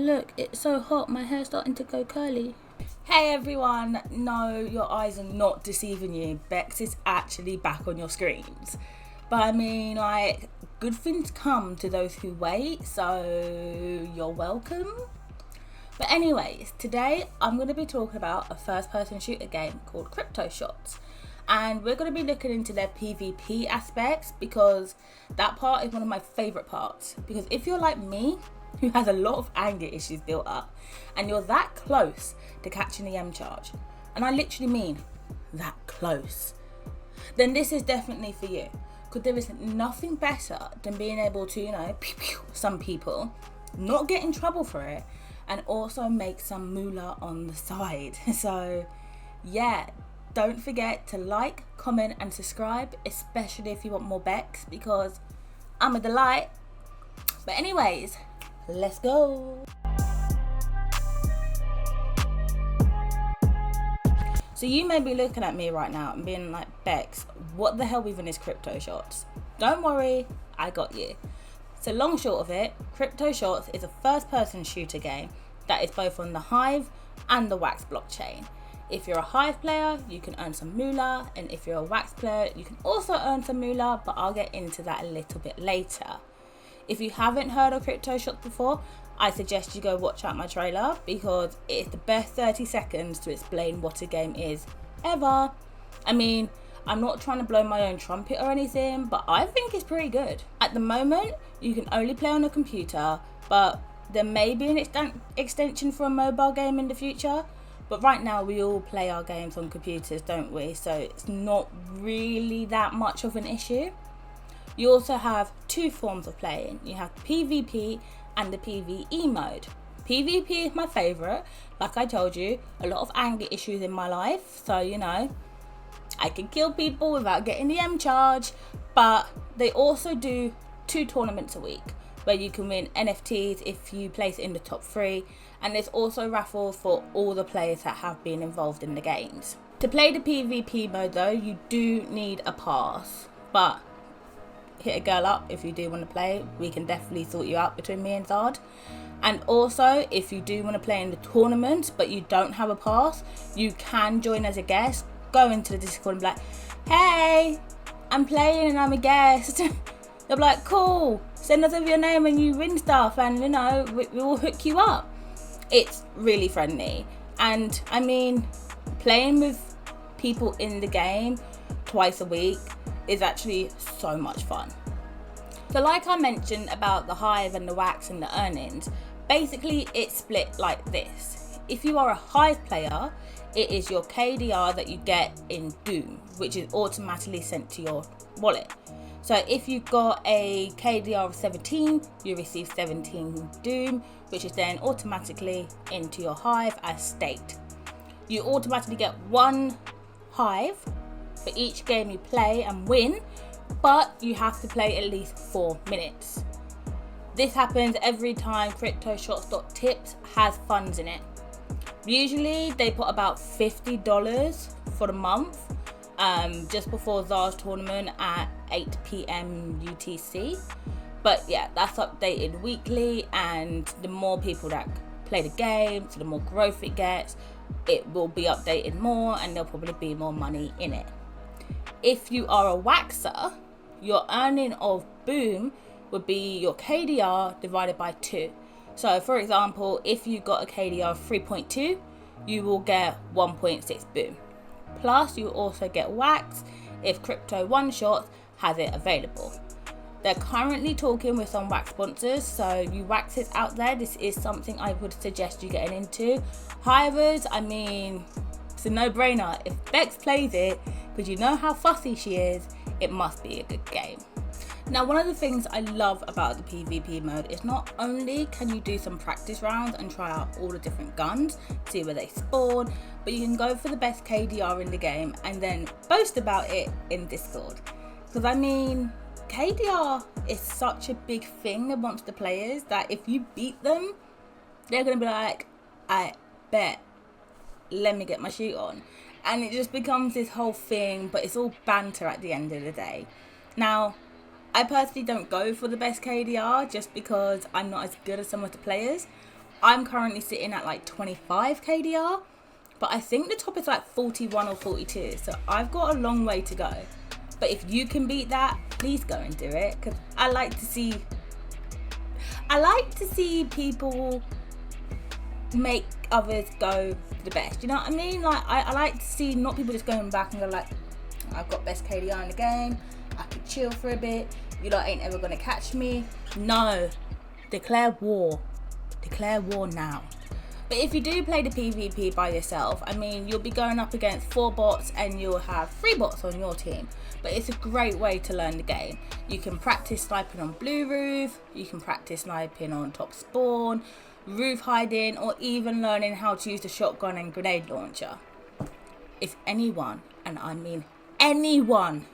look, it's so hot, my hair's starting to go curly. Hey everyone, no, your eyes are not deceiving you. Beccss is actually back on your screens. But I mean, like, good things come to those who wait, so you're welcome. But anyways, today I'm going to be talking about a first-person shooter game called Crypto Shots. And we're going to be looking into their PvP aspects because that part is one of my favourite parts. Because if you're like me, who has a lot of anger issues built up, and you're that close to catching the M charge, and I literally mean that close, then this is definitely for you. Because there is nothing better than being able to, pew pew some people, not get in trouble for it, and also make some moolah on the side. So yeah, don't forget to like, comment and subscribe, especially if you want more Beccss, because I'm a delight. But anyways, let's go. So you may be looking at me right now and being like, Beccss, what the hell even is Crypto Shots? Don't worry, I got you. So long short of it, Crypto Shots is a first-person shooter game that is both on the Hive and the Wax blockchain. If you're a Hive player, you can earn some moolah, and if you're a Wax player, you can also earn some moolah, but I'll get into that a little bit later. If you haven't heard of Crypto Shots before, I suggest you go watch out my trailer because it's the best 30 seconds to explain what a game is ever. I mean, I'm not trying to blow my own trumpet or anything, but I think it's pretty good. At the moment, you can only play on a computer, but there may be an extension for a mobile game in the future. But right now, we all play our games on computers, don't we? So it's not really that much of an issue. You also have two forms of playing. You have PvP and the PvE mode. PvP is my favourite. Like I told you, a lot of anger issues in my life. So, I can kill people without getting the M charge. But they also do 2 tournaments a week where you can win NFTs if you place in the top 3. And there's also raffles for all the players that have been involved in the games. To play the PvP mode though, you do need a pass. But hit a girl up if you do want to play. We can definitely sort you out between me and Zard. And also, if you do want to play in the tournament but you don't have a pass, you can join as a guest. Go into the Discord and be like, hey, I'm playing and I'm a guest. They'll be like, cool, send us over your name and you win stuff, and we will hook you up. It's really friendly. And I mean, playing with people in the game twice a week is actually so much fun. So like I mentioned about the Hive and the Wax and the earnings, basically it's split like this. If you are a Hive player, it is your KDR that you get in Doom, which is automatically sent to your wallet. So if you've got a KDR of 17, you receive 17 Doom, which is then automatically into your Hive as staked. You automatically get 1 Hive for each game you play and win, but you have to play at least 4 minutes. This happens every time CryptoShots.tips has funds in it. Usually they put about $50 for the month, just before Zard's tournament at 8 PM UTC. But yeah, that's updated weekly, and the more people that play the game, so the more growth it gets, it will be updated more and there'll probably be more money in it. If you are a waxer, your earning of Boom would be your KDR divided by 2. So for example, if you got a KDR of 3.2, you will get 1.6 Boom. Plus you also get Wax if Crypto One Shots has it available. They're currently talking with some Wax sponsors, so you Waxers out there, this is something I would suggest you getting into. Hivers, I mean, it's a no-brainer. If Beccss plays it, because you know how fussy she is, it must be a good game. Now, one of the things I love about the PvP mode is not only can you do some practice rounds and try out all the different guns, see where they spawn, but you can go for the best KDR in the game and then boast about it in Discord. Because I mean, KDR is such a big thing amongst the players that if you beat them, they're going to be like, I bet, let me get my shoot on. And it just becomes this whole thing, but it's all banter at the end of the day. Now, I personally don't go for the best KDR just because I'm not as good as some of the players. I'm currently sitting at like 25 KDR, but I think the top is like 41 or 42. So I've got a long way to go. But if you can beat that, please go and do it, because I like to see people make others go the best. You know what I mean? Like I like to see not people just going back and go like, I've got best KDR in the game, I could chill for a bit, you lot ain't ever gonna catch me. No, declare war now. But if you do play the PvP by yourself, I mean, you'll be going up against 4 bots and you'll have 3 bots on your team. But it's a great way to learn the game. You can practice sniping on blue roof, you can practice sniping on top spawn, roof hiding, or even learning how to use the shotgun and grenade launcher. If anyone, and I mean anyone,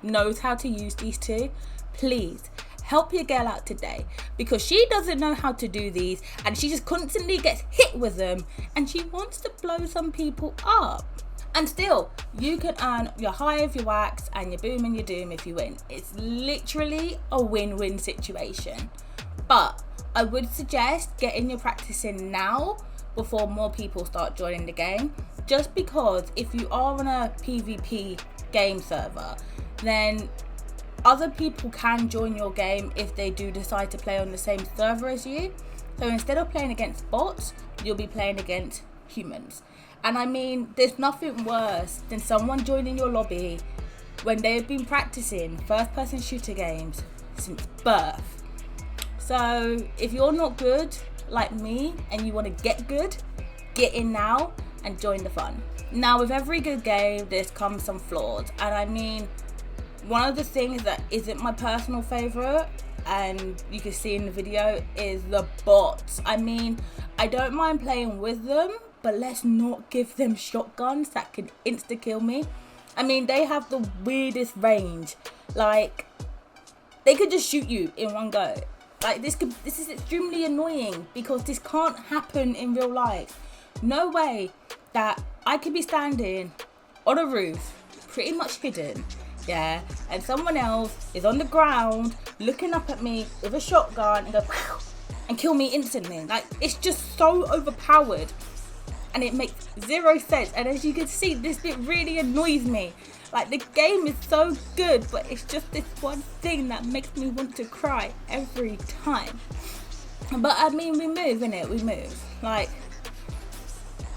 knows how to use these two, please help your girl out today, because she doesn't know how to do these and she just constantly gets hit with them and she wants to blow some people up. And still, you can earn your Hive, your Wax, and your Boom and your Doom if you win. It's literally a win-win situation. But I would suggest getting your practice in now before more people start joining the game. Just because if you are on a PvP game server, then other people can join your game if they do decide to play on the same server as you. So instead of playing against bots, you'll be playing against humans. And I mean, there's nothing worse than someone joining your lobby when they've been practicing first-person shooter games since birth. So if you're not good like me and you want to get good, get in now and join the fun. Now, with every good game, there's come some flaws. And I mean, one of the things that isn't my personal favourite, and you can see in the video, is the bots. I mean, I don't mind playing with them, but let's not give them shotguns that can insta-kill me. I mean, they have the weirdest range. Like, they could just shoot you in one go. Like, this is extremely annoying because this can't happen in real life. No way that I could be standing on a roof, pretty much hidden, yeah, and someone else is on the ground looking up at me with a shotgun and go pow, and kill me instantly. Like, it's just so overpowered and it makes zero sense. And as you can see, this bit really annoys me. Like, the game is so good, but it's just this one thing that makes me want to cry every time. But I mean, we move, innit? We move. Like,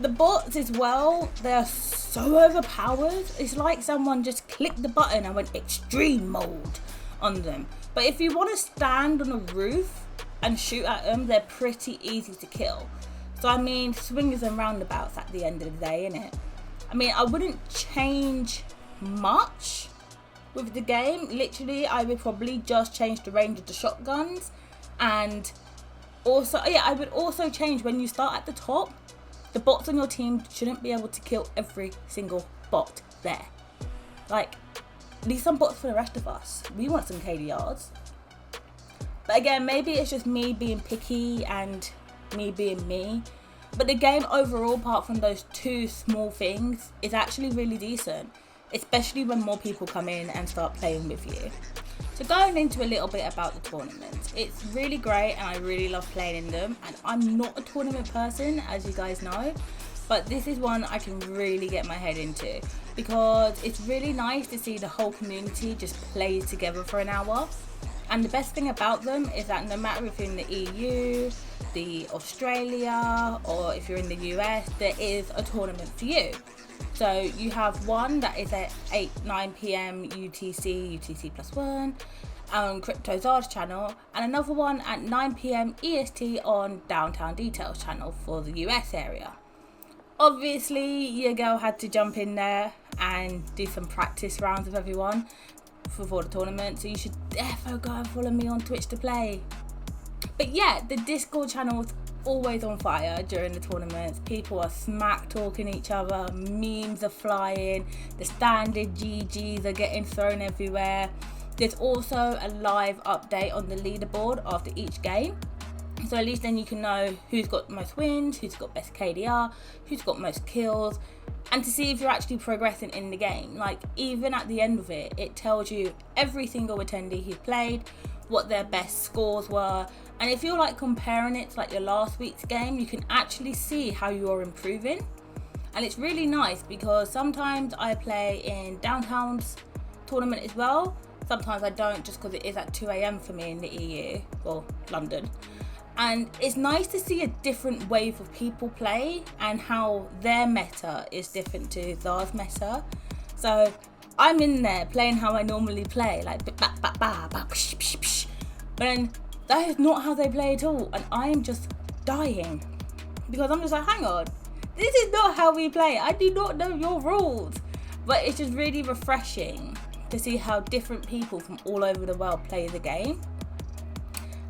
the bots as well, they're so overpowered. It's like someone just clicked the button and went extreme mode on them. But if you want to stand on a roof and shoot at them, they're pretty easy to kill. So I mean, swingers and roundabouts at the end of the day, innit? I mean, I wouldn't change much with the game. Literally, I would probably just change the range of the shotguns. And also, yeah, I would also change when you start at the top. The bots on your team shouldn't be able to kill every single bot there. Like, leave some bots for the rest of us. We want some KDRs. But again, maybe it's just me being picky and me being me. But the game overall, apart from those two small things, is actually really decent. Especially when more people come in and start playing with you. So going into a little bit about the tournaments, it's really great and I really love playing in them. And I'm not a tournament person, as you guys know, but this is one I can really get my head into because it's really nice to see the whole community just play together for an hour. And the best thing about them is that no matter if you're in the EU, the Australia, or if you're in the US, there is a tournament for you. So you have one that is at 9 PM UTC +1 on CryptoZard's channel, and another one at 9 PM EST on Downtown Details channel for the US area. Obviously, your girl had to jump in there and do some practice rounds with everyone before the tournament, so you should definitely go and follow me on Twitch to play. But yeah, the Discord channel is always on fire during the tournaments. People are smack talking each other, memes are flying, the standard GGs are getting thrown everywhere. There's also a live update on the leaderboard after each game, so at least then you can know who's got the most wins, who's got best KDR, who's got most kills, and to see if you're actually progressing in the game. Like, even at the end of it, it tells you every single attendee who played, what their best scores were, And if you're like comparing it to like your last week's game, you can actually see how you're improving. And it's really nice because sometimes I play in Downtown's tournament as well. Sometimes I don't, just because it is at 2 a.m. for me in the EU, or London. And it's nice to see a different wave of people play and how their meta is different to Zar's meta. So I'm in there playing how I normally play, like ba ba ba ba psh psh psh. But then that is not how they play at all, and I am just dying because I'm just like, hang on, this is not how we play. I do not know your rules. But it's just really refreshing to see how different people from all over the world play the game.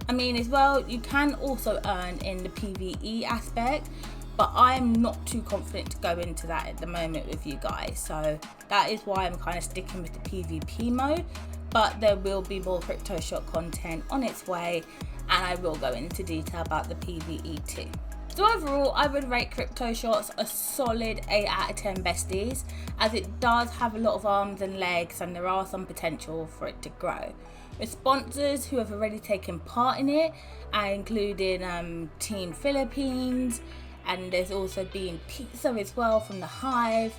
I mean, as well, you can also earn in the PvE aspect, but I'm not too confident to go into that at the moment with you guys. So that is why I'm kind of sticking with the PvP mode, but there will be more Crypto Shot content on its way, and I will go into detail about the PvE too. So overall, I would rate Crypto Shots a solid 8 out of 10 besties, as it does have a lot of arms and legs and there are some potential for it to grow. With sponsors who have already taken part in it, including Team Philippines, and there's also been pizza as well from the Hive,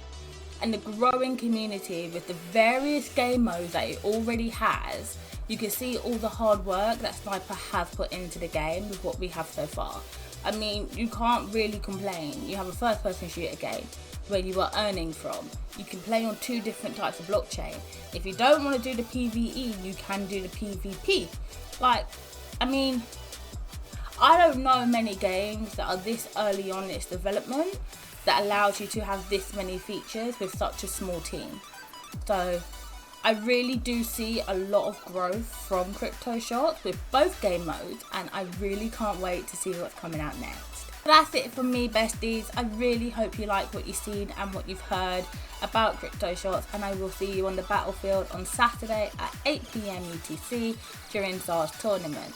and the growing community with the various game modes that it already has. You can see all the hard work that Sniper has put into the game with what we have so far. I mean, you can't really complain. You have a first person shooter game where you are earning from. You can play on 2 different types of blockchain. If you don't want to do the PvE, you can do the PvP. Like, I mean, I don't know many games that are this early on in its development that allows you to have this many features with such a small team. So I really do see a lot of growth from Crypto Shots with both game modes, and I really can't wait to see what's coming out next. That's it from me, besties. I really hope you like what you've seen and what you've heard about Crypto Shots, and I will see you on the battlefield on Saturday at 8 PM UTC during Zar's tournament.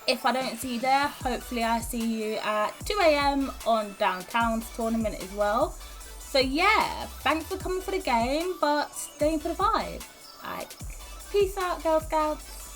If I don't see you there, hopefully I see you at 2 AM on Downtown's tournament as well. So yeah, thanks for coming for the game, but staying for the vibe. Alright, peace out, Girl Scouts.